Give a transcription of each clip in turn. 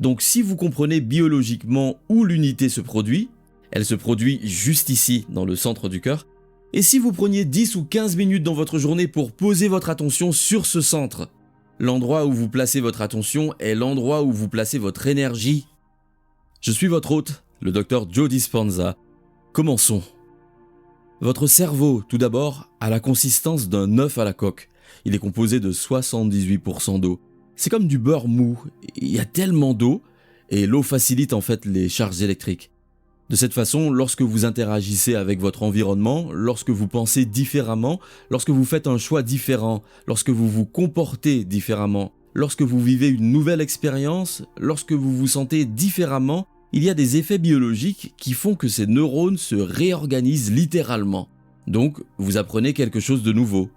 Donc si vous comprenez biologiquement où l'unité se produit, elle se produit juste ici, dans le centre du cœur. Et si vous preniez 10 ou 15 minutes dans votre journée pour poser votre attention sur ce centre, l'endroit où vous placez votre attention est l'endroit où vous placez votre énergie. Je suis votre hôte, le Dr Joe Dispenza. Commençons. Votre cerveau, tout d'abord, a la consistance d'un œuf à la coque. Il est composé de 78% d'eau. C'est comme du beurre mou. Il y a tellement d'eau, et l'eau facilite en fait les charges électriques. De cette façon, lorsque vous interagissez avec votre environnement, lorsque vous pensez différemment, lorsque vous faites un choix différent, lorsque vous vous comportez différemment, lorsque vous vivez une nouvelle expérience, lorsque vous vous sentez différemment, il y a des effets biologiques qui font que ces neurones se réorganisent littéralement. Donc, vous apprenez quelque chose de nouveau.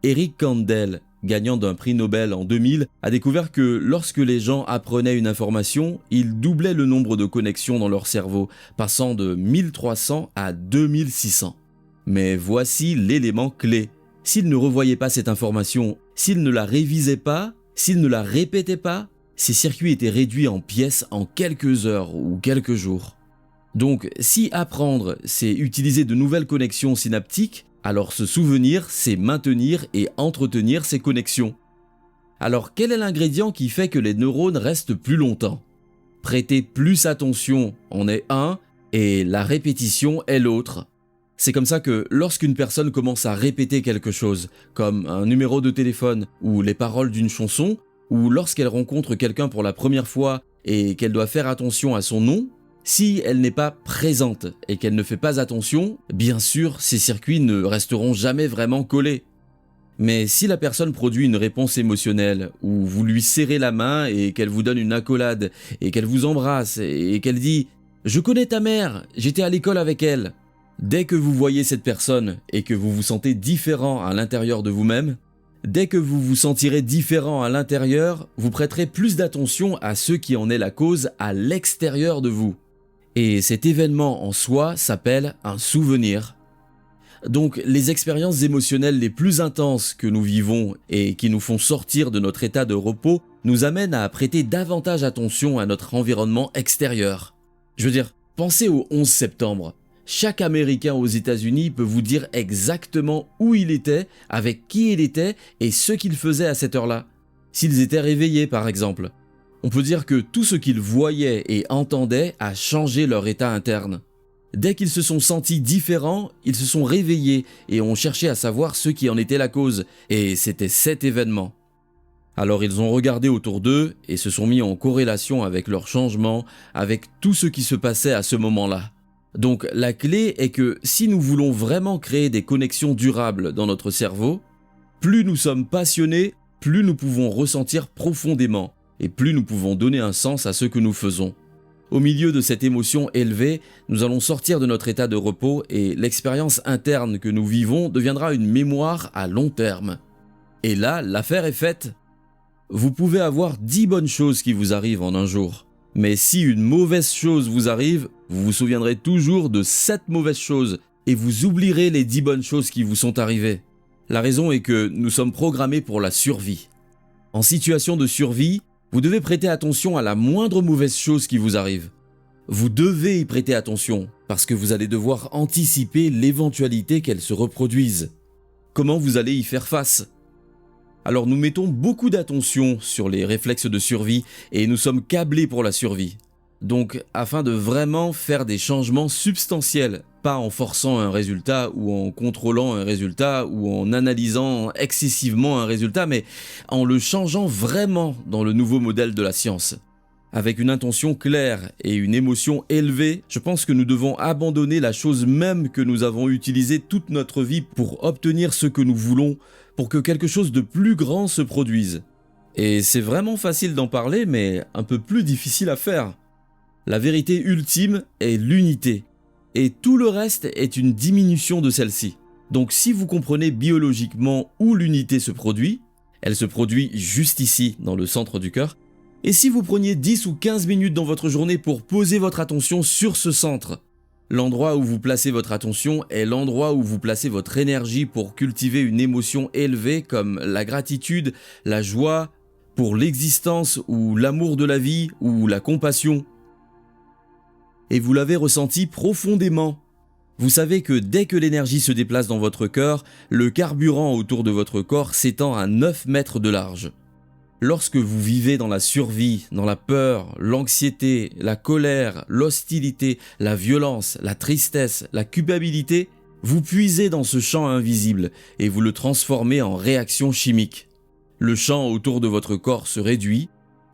Eric Kandel, gagnant d'un prix Nobel en 2000, a découvert que lorsque les gens apprenaient une information, ils doublaient le nombre de connexions dans leur cerveau, passant de 1300 à 2600. Mais voici l'élément clé. S'ils ne revoyaient pas cette information, s'ils ne la révisaient pas, s'ils ne la répétaient pas, ces circuits étaient réduits en pièces en quelques heures ou quelques jours. Donc, si apprendre, c'est utiliser de nouvelles connexions synaptiques, alors se souvenir, c'est maintenir et entretenir ces connexions. Alors quel est l'ingrédient qui fait que les neurones restent plus longtemps? Prêter plus attention en est un et la répétition est l'autre. C'est comme ça que lorsqu'une personne commence à répéter quelque chose, comme un numéro de téléphone ou les paroles d'une chanson, ou lorsqu'elle rencontre quelqu'un pour la première fois et qu'elle doit faire attention à son nom, si elle n'est pas présente et qu'elle ne fait pas attention, bien sûr, ces circuits ne resteront jamais vraiment collés. Mais si la personne produit une réponse émotionnelle, où vous lui serrez la main et qu'elle vous donne une accolade, et qu'elle vous embrasse et qu'elle dit « Je connais ta mère, j'étais à l'école avec elle », dès que vous voyez cette personne et que vous vous sentez différent à l'intérieur de vous-même, dès que vous vous sentirez différent à l'intérieur, vous prêterez plus d'attention à ce qui en est la cause à l'extérieur de vous. Et cet événement en soi s'appelle un souvenir. Donc les expériences émotionnelles les plus intenses que nous vivons et qui nous font sortir de notre état de repos nous amènent à prêter davantage attention à notre environnement extérieur. Je veux dire, pensez au 11 septembre. Chaque Américain aux États-Unis peut vous dire exactement où il était, avec qui il était et ce qu'il faisait à cette heure-là. S'ils étaient réveillés par exemple. On peut dire que tout ce qu'ils voyaient et entendaient a changé leur état interne. Dès qu'ils se sont sentis différents, ils se sont réveillés et ont cherché à savoir ce qui en était la cause, et c'était cet événement. Alors ils ont regardé autour d'eux et se sont mis en corrélation avec leur changement, avec tout ce qui se passait à ce moment-là. Donc la clé est que si nous voulons vraiment créer des connexions durables dans notre cerveau, plus nous sommes passionnés, plus nous pouvons ressentir profondément. Et plus nous pouvons donner un sens à ce que nous faisons. Au milieu de cette émotion élevée, nous allons sortir de notre état de repos et l'expérience interne que nous vivons deviendra une mémoire à long terme. Et là, l'affaire est faite. Vous pouvez avoir 10 bonnes choses qui vous arrivent en un jour. Mais si une mauvaise chose vous arrive, vous vous souviendrez toujours de 7 mauvaises choses et vous oublierez les 10 bonnes choses qui vous sont arrivées. La raison est que nous sommes programmés pour la survie. En situation de survie, vous devez prêter attention à la moindre mauvaise chose qui vous arrive. Vous devez y prêter attention, parce que vous allez devoir anticiper l'éventualité qu'elle se reproduise. Comment vous allez y faire face? Alors nous mettons beaucoup d'attention sur les réflexes de survie et nous sommes câblés pour la survie. Donc afin de vraiment faire des changements substantiels, pas en forçant un résultat ou en contrôlant un résultat ou en analysant excessivement un résultat, mais en le changeant vraiment dans le nouveau modèle de la science. Avec une intention claire et une émotion élevée, je pense que nous devons abandonner la chose même que nous avons utilisée toute notre vie pour obtenir ce que nous voulons, pour que quelque chose de plus grand se produise. Et c'est vraiment facile d'en parler, mais un peu plus difficile à faire. La vérité ultime est l'unité, et tout le reste est une diminution de celle-ci. Donc si vous comprenez biologiquement où l'unité se produit, elle se produit juste ici, dans le centre du cœur, et si vous preniez 10 ou 15 minutes dans votre journée pour poser votre attention sur ce centre, l'endroit où vous placez votre attention est l'endroit où vous placez votre énergie pour cultiver une émotion élevée comme la gratitude, la joie, pour l'existence ou l'amour de la vie ou la compassion. Et vous l'avez ressenti profondément. Vous savez que dès que l'énergie se déplace dans votre cœur, le carburant autour de votre corps s'étend à 9 mètres de large. Lorsque vous vivez dans la survie, dans la peur, l'anxiété, la colère, l'hostilité, la violence, la tristesse, la culpabilité, vous puisez dans ce champ invisible et vous le transformez en réaction chimique. Le champ autour de votre corps se réduit.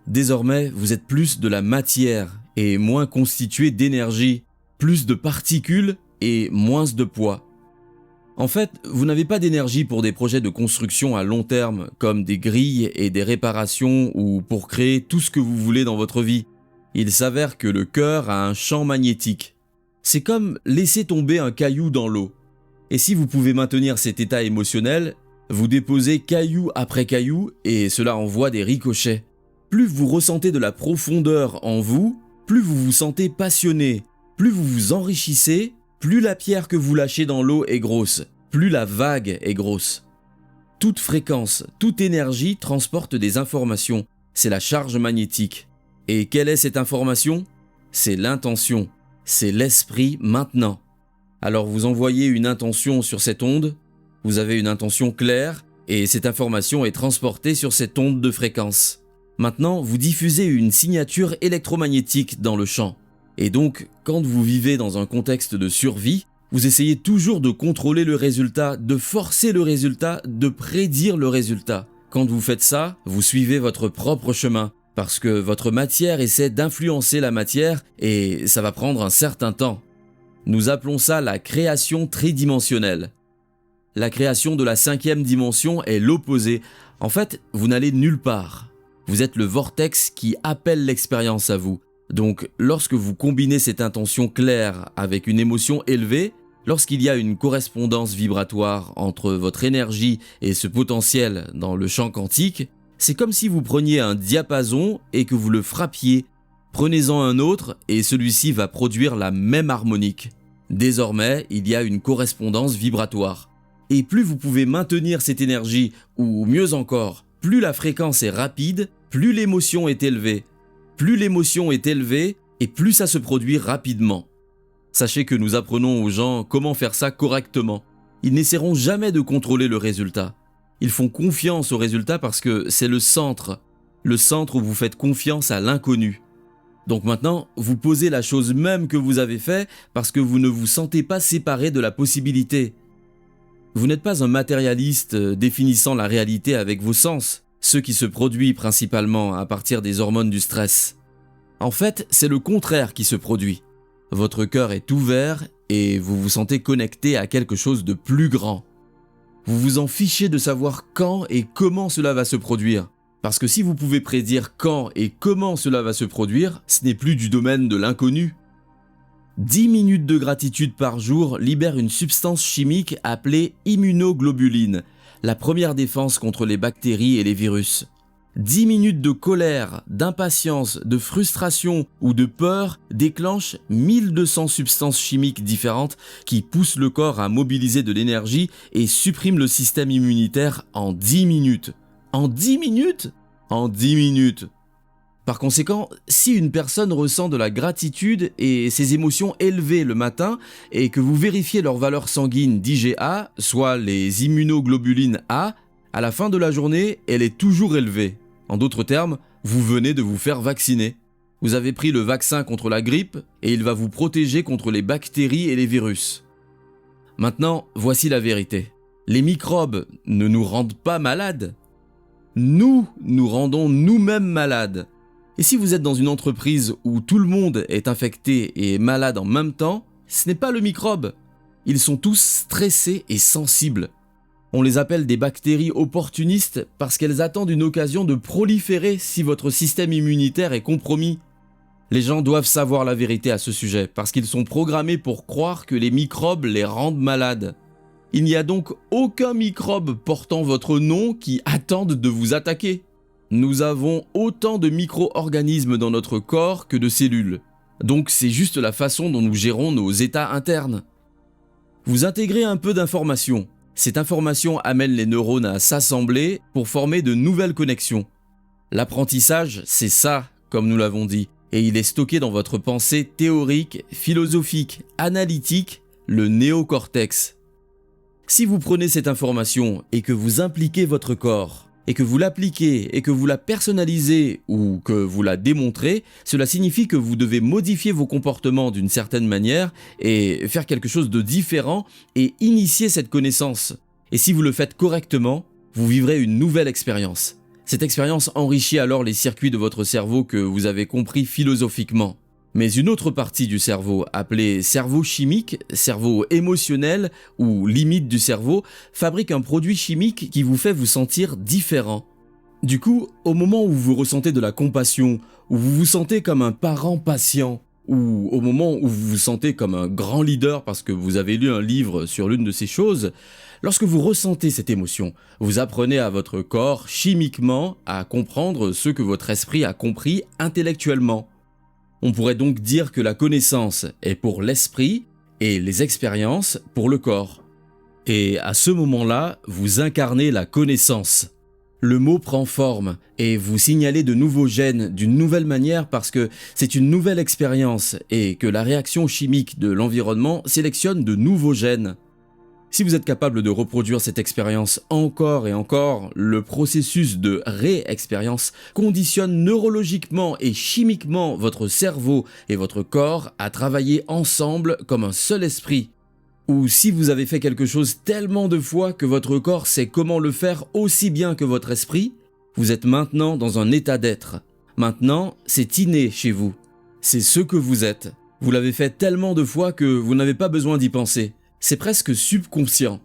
Désormais, vous êtes plus de la matière et moins constitué d'énergie, plus de particules et moins de poids. En fait, vous n'avez pas d'énergie pour des projets de construction à long terme, comme des grilles et des réparations ou pour créer tout ce que vous voulez dans votre vie. Il s'avère que le cœur a un champ magnétique. C'est comme laisser tomber un caillou dans l'eau. Et si vous pouvez maintenir cet état émotionnel, vous déposez caillou après caillou et cela envoie des ricochets. Plus vous ressentez de la profondeur en vous, plus vous vous sentez passionné, plus vous vous enrichissez, plus la pierre que vous lâchez dans l'eau est grosse, plus la vague est grosse. Toute fréquence, toute énergie transporte des informations. C'est la charge magnétique. Et quelle est cette information? C'est l'intention. C'est l'esprit maintenant. Alors vous envoyez une intention sur cette onde, vous avez une intention claire, et cette information est transportée sur cette onde de fréquence. Maintenant, vous diffusez une signature électromagnétique dans le champ. Et donc, quand vous vivez dans un contexte de survie, vous essayez toujours de contrôler le résultat, de forcer le résultat, de prédire le résultat. Quand vous faites ça, vous suivez votre propre chemin, parce que votre matière essaie d'influencer la matière et ça va prendre un certain temps. Nous appelons ça la création tridimensionnelle. La création de la 5e dimension est l'opposé. En fait, vous n'allez nulle part. Vous êtes le vortex qui appelle l'expérience à vous. Donc, lorsque vous combinez cette intention claire avec une émotion élevée, lorsqu'il y a une correspondance vibratoire entre votre énergie et ce potentiel dans le champ quantique, c'est comme si vous preniez un diapason et que vous le frappiez. Prenez-en un autre et celui-ci va produire la même harmonique. Désormais, il y a une correspondance vibratoire. Et plus vous pouvez maintenir cette énergie, ou mieux encore, plus la fréquence est rapide, plus l'émotion est élevée. Plus l'émotion est élevée et plus ça se produit rapidement. Sachez que nous apprenons aux gens comment faire ça correctement. Ils n'essaieront jamais de contrôler le résultat. Ils font confiance au résultat parce que c'est le centre où vous faites confiance à l'inconnu. Donc maintenant, vous posez la chose même que vous avez fait parce que vous ne vous sentez pas séparé de la possibilité. Vous n'êtes pas un matérialiste définissant la réalité avec vos sens, ce qui se produit principalement à partir des hormones du stress. En fait, c'est le contraire qui se produit. Votre cœur est ouvert et vous vous sentez connecté à quelque chose de plus grand. Vous vous en fichez de savoir quand et comment cela va se produire. Parce que si vous pouvez prédire quand et comment cela va se produire, ce n'est plus du domaine de l'inconnu. 10 minutes de gratitude par jour libèrent une substance chimique appelée immunoglobuline, la première défense contre les bactéries et les virus. 10 minutes de colère, d'impatience, de frustration ou de peur déclenchent 1200 substances chimiques différentes qui poussent le corps à mobiliser de l'énergie et suppriment le système immunitaire en 10 minutes. En 10 minutes? En 10 minutes. Par conséquent, si une personne ressent de la gratitude et ses émotions élevées le matin et que vous vérifiez leur valeur sanguine d'IgA, soit les immunoglobulines A, à la fin de la journée, elle est toujours élevée. En d'autres termes, vous venez de vous faire vacciner. Vous avez pris le vaccin contre la grippe et il va vous protéger contre les bactéries et les virus. Maintenant, voici la vérité. Les microbes ne nous rendent pas malades. Nous rendons nous-mêmes malades. Et si vous êtes dans une entreprise où tout le monde est infecté et malade en même temps, ce n'est pas le microbe. Ils sont tous stressés et sensibles. On les appelle des bactéries opportunistes parce qu'elles attendent une occasion de proliférer si votre système immunitaire est compromis. Les gens doivent savoir la vérité à ce sujet parce qu'ils sont programmés pour croire que les microbes les rendent malades. Il n'y a donc aucun microbe portant votre nom qui attende de vous attaquer. Nous avons autant de micro-organismes dans notre corps que de cellules. Donc c'est juste la façon dont nous gérons nos états internes. Vous intégrez un peu d'informations. Cette information amène les neurones à s'assembler pour former de nouvelles connexions. L'apprentissage, c'est ça, comme nous l'avons dit, et il est stocké dans votre pensée théorique, philosophique, analytique, le néocortex. Si vous prenez cette information et que vous impliquez votre corps, et que vous l'appliquez et que vous la personnalisez ou que vous la démontrez, cela signifie que vous devez modifier vos comportements d'une certaine manière et faire quelque chose de différent et initier cette connaissance. Et si vous le faites correctement, vous vivrez une nouvelle expérience. Cette expérience enrichit alors les circuits de votre cerveau que vous avez compris philosophiquement. Mais une autre partie du cerveau, appelée cerveau chimique, cerveau émotionnel ou limite du cerveau, fabrique un produit chimique qui vous fait vous sentir différent. Du coup, au moment où vous ressentez de la compassion, où vous vous sentez comme un parent patient, ou au moment où vous vous sentez comme un grand leader parce que vous avez lu un livre sur l'une de ces choses, lorsque vous ressentez cette émotion, vous apprenez à votre corps chimiquement à comprendre ce que votre esprit a compris intellectuellement. On pourrait donc dire que la connaissance est pour l'esprit et les expériences pour le corps. Et à ce moment-là, vous incarnez la connaissance. Le mot prend forme et vous signalez de nouveaux gènes d'une nouvelle manière parce que c'est une nouvelle expérience et que la réaction chimique de l'environnement sélectionne de nouveaux gènes. Si vous êtes capable de reproduire cette expérience encore et encore, le processus de réexpérience conditionne neurologiquement et chimiquement votre cerveau et votre corps à travailler ensemble comme un seul esprit. Ou si vous avez fait quelque chose tellement de fois que votre corps sait comment le faire aussi bien que votre esprit, vous êtes maintenant dans un état d'être. Maintenant, c'est inné chez vous. C'est ce que vous êtes. Vous l'avez fait tellement de fois que vous n'avez pas besoin d'y penser. C'est presque subconscient.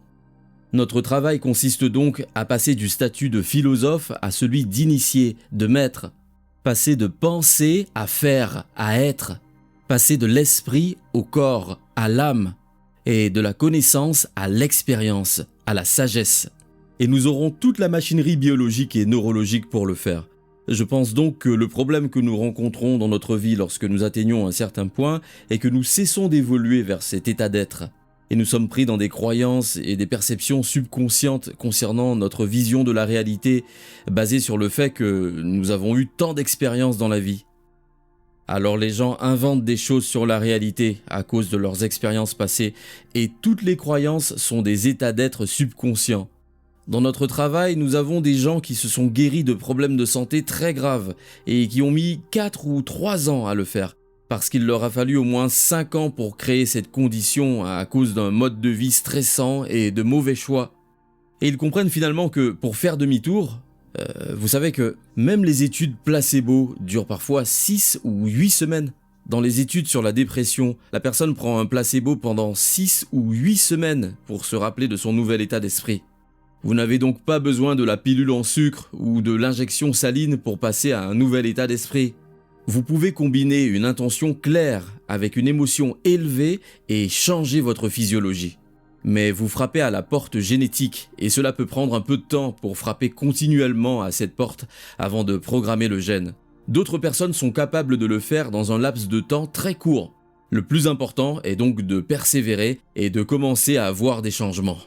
Notre travail consiste donc à passer du statut de philosophe à celui d'initié, de maître. Passer de penser à faire, à être. Passer de l'esprit au corps, à l'âme. Et de la connaissance à l'expérience, à la sagesse. Et nous aurons toute la machinerie biologique et neurologique pour le faire. Je pense donc que le problème que nous rencontrons dans notre vie lorsque nous atteignons un certain point est que nous cessons d'évoluer vers cet état d'être. Et nous sommes pris dans des croyances et des perceptions subconscientes concernant notre vision de la réalité, basée sur le fait que nous avons eu tant d'expériences dans la vie. Alors les gens inventent des choses sur la réalité à cause de leurs expériences passées, et toutes les croyances sont des états d'être subconscients. Dans notre travail, nous avons des gens qui se sont guéris de problèmes de santé très graves et qui ont mis 4 ou 3 ans à le faire. Parce qu'il leur a fallu au moins 5 ans pour créer cette condition à cause d'un mode de vie stressant et de mauvais choix. Et ils comprennent finalement que pour faire demi-tour, vous savez que même les études placebo durent parfois 6 ou 8 semaines. Dans les études sur la dépression, la personne prend un placebo pendant 6 ou 8 semaines pour se rappeler de son nouvel état d'esprit. Vous n'avez donc pas besoin de la pilule en sucre ou de l'injection saline pour passer à un nouvel état d'esprit. Vous pouvez combiner une intention claire avec une émotion élevée et changer votre physiologie. Mais vous frappez à la porte génétique et cela peut prendre un peu de temps pour frapper continuellement à cette porte avant de programmer le gène. D'autres personnes sont capables de le faire dans un laps de temps très court. Le plus important est donc de persévérer et de commencer à voir des changements.